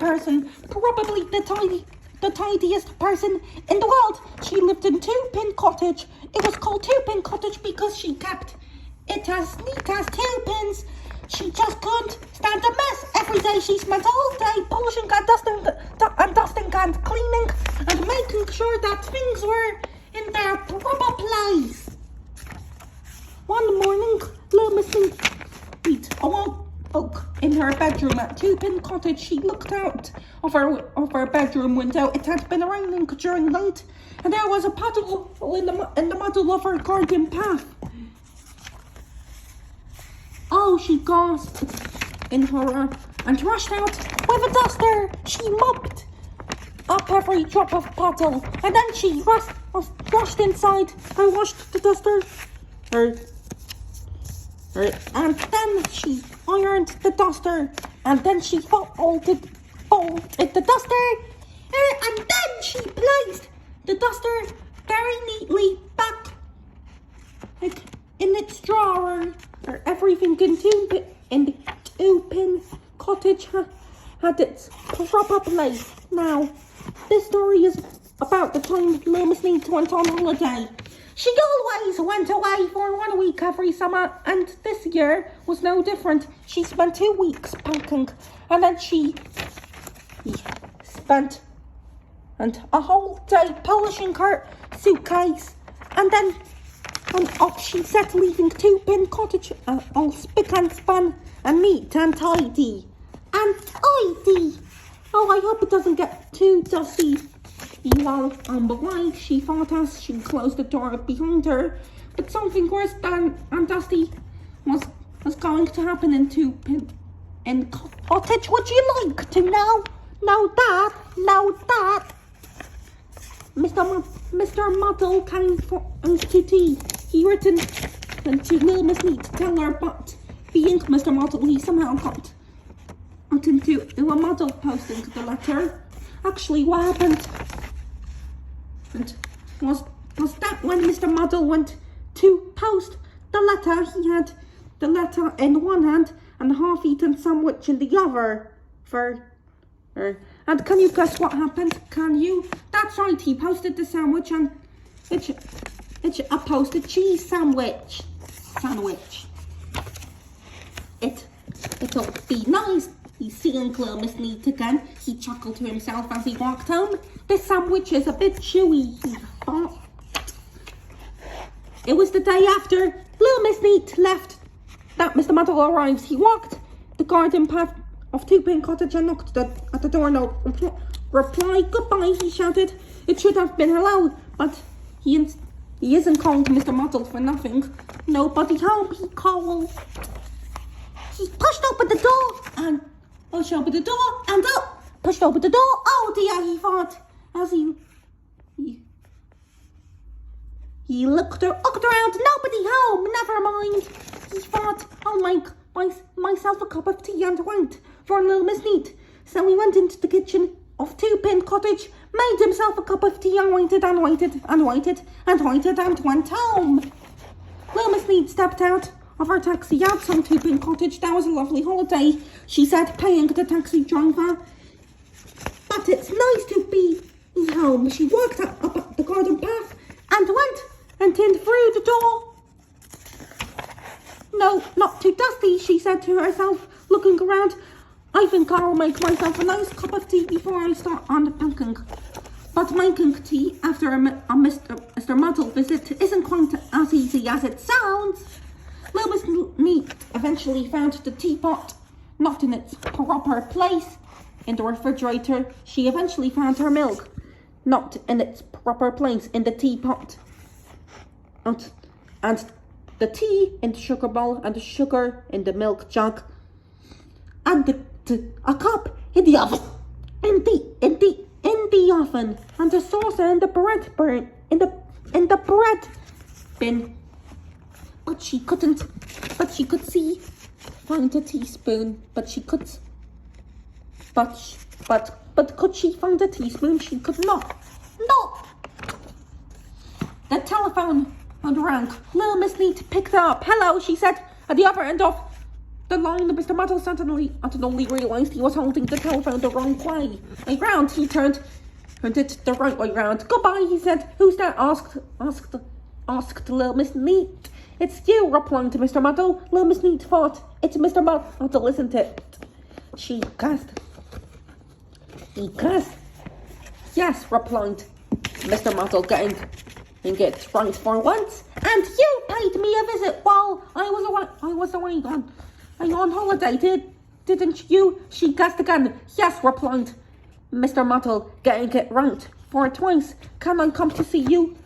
person, probably the tidiest person in the world. She lived in Two-Pin Cottage. It was called Two-Pin Cottage because she kept it as neat as 2 pins. She just couldn't stand a mess. Every day she spent all day polishing and dusting and cleaning and making sure that things were in their proper place. One morning, little Miss Neat awoke in her bedroom at Two-Pin Cottage. She looked out of her bedroom window. It had been raining during the night, and there was a puddle in the middle of her garden path. Oh, she gasped in horror and rushed out with a duster. She mopped up every drop of puddle, and then she rushed inside and washed the duster. And then she ironed the duster, and then she folded the duster, and then she placed the duster very neatly back in its drawer. Everything in the Two-Pin Cottage had its proper place. Now, this story is about the time little Miss Neat went on holiday. She always went away for 1 week every summer, and this year was no different. She spent 2 weeks packing, and then she spent a whole day polishing her suitcase, and then off she set, leaving Two-Pin Cottage all spick and span and neat and tidy. And tidy! Oh, I hope it doesn't get too dusty while on the way, she thought as she closed the door behind her. But something worse than dusty was going to happen in Two-Pin Cottage. Would you like to know? Know that? Mr. Muddle came to tea. He written to little Miss Neat to tell her, but being Mr. Muddle, he somehow got into a muddle posting the letter. Actually, what happened was that when Mr. Muddle went to post the letter, he had the letter in one hand and a half-eaten sandwich in the other. And can you guess what happened? Can you? That's right, he posted the sandwich and it's a posted cheese sandwich. It'll be nice. He's seeing little Miss Neat again. He chuckled to himself as he walked home. This sandwich is a bit chewy, he thought. It was the day after little Miss Neat left that Mr. Muddle arrives. He walked the garden path of Two-Pin Cottage and knocked at the door. No reply. Goodbye, he shouted. It should have been hello, but he isn't called Mr. Muddle for nothing. Nobody home, he called. He pushed open the door and pushed open the door. Oh dear, he thought as he looked around. Nobody home. Never mind. He thought, I'll make myself a cup of tea and wait for little Miss Neat. So he went into the kitchen of Two-Pin Cottage, made himself a cup of tea and waited and went home. Little Miss Neat stepped out of her taxi outside Two-Pin Cottage. That was a lovely holiday, she said, paying the taxi driver. But it's nice to be home. She walked up the garden path and went in through the door. No, not too dusty, she said to herself, looking around. I think I'll make myself a nice cup of tea before I start on the packing. But making tea after a Mr. Muddle visit isn't quite as easy as it sounds. Little Miss Neat eventually found the teapot not in its proper place in the refrigerator. She eventually found her milk not in its proper place in the teapot. And the tea in the sugar bowl, and the sugar in the milk jug, and a cup in the oven, in the oven, and the saucer in the bread bin. But she could find a teaspoon. But could she find a teaspoon? She could not. No. The telephone rang. Little Miss Neat picked it up. Hello, she said, at the other end of The line of Mr. Muddle suddenly realised he was holding the telephone the wrong way around. He turned it the right way round. Goodbye, he said. Who's that? asked Little Miss Neat. It's you, replied Mr. Muddle. Little Miss Neat thought, it's Mr. Muddle, isn't it? He gasped. Yes, replied Mr. Muddle, getting it right for once. And you paid me a visit while I was away on holiday, didn't you? She gasped again. Yes, replied Mr. Muddle, getting it right for twice. Can I come to see you?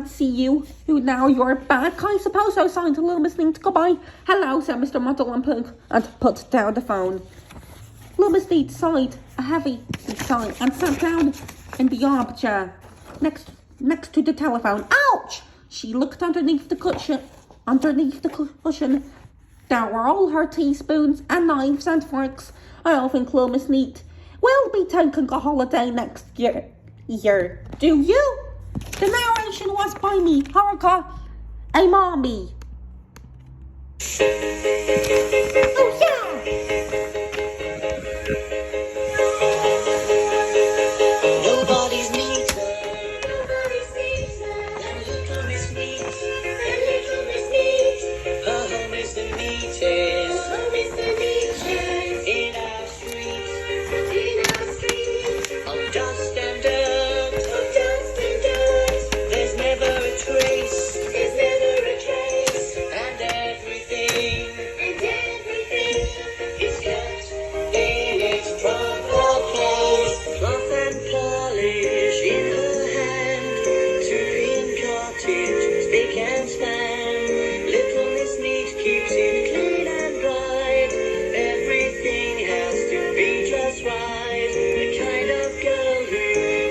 See you? Who now you're back? I suppose so, signed Little Miss Neat. Goodbye. Hello, said Mr. Muddle and put down the phone. Little Miss Neat sighed a heavy sigh and sat down in the armchair next to the telephone. Ouch! She looked underneath the cushion. There were all her teaspoons and knives and forks. I don't think Little Miss Neat will be taking a holiday next year. Do you? The narration was by me, Haruka Amami. Oh yeah! Nobody's neater than Little Miss Neat. Her home is the neatest in our streets of dust and dirt. There's never a trace, and everything is kept in its proper place. Cloth and polish in her hand, serene cottage, spick and span. Little Miss Neat keeps it clean and bright. Everything has to be just right. The kind of girl who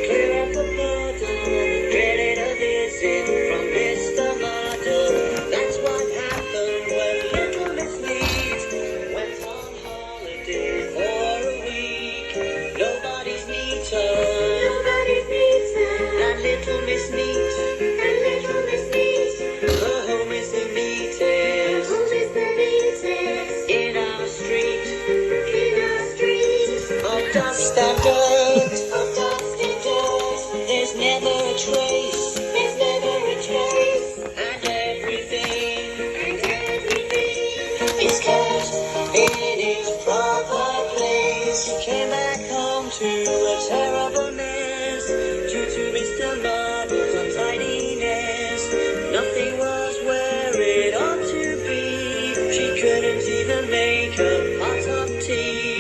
clear up a puddle, dreaded a visit from Mr. Muddle. That's what happened when Little Miss Neat went on holiday for a week. Nobody's neater than Little Miss Neat. Her home is the neatest in our street of dust and dirt. There's never a trace, and everything is kept in its proper place. She came back home to a terrible mess due to Mr. Muddle's untidiness. Nothing was where it ought to be. She couldn't even make a pot of tea.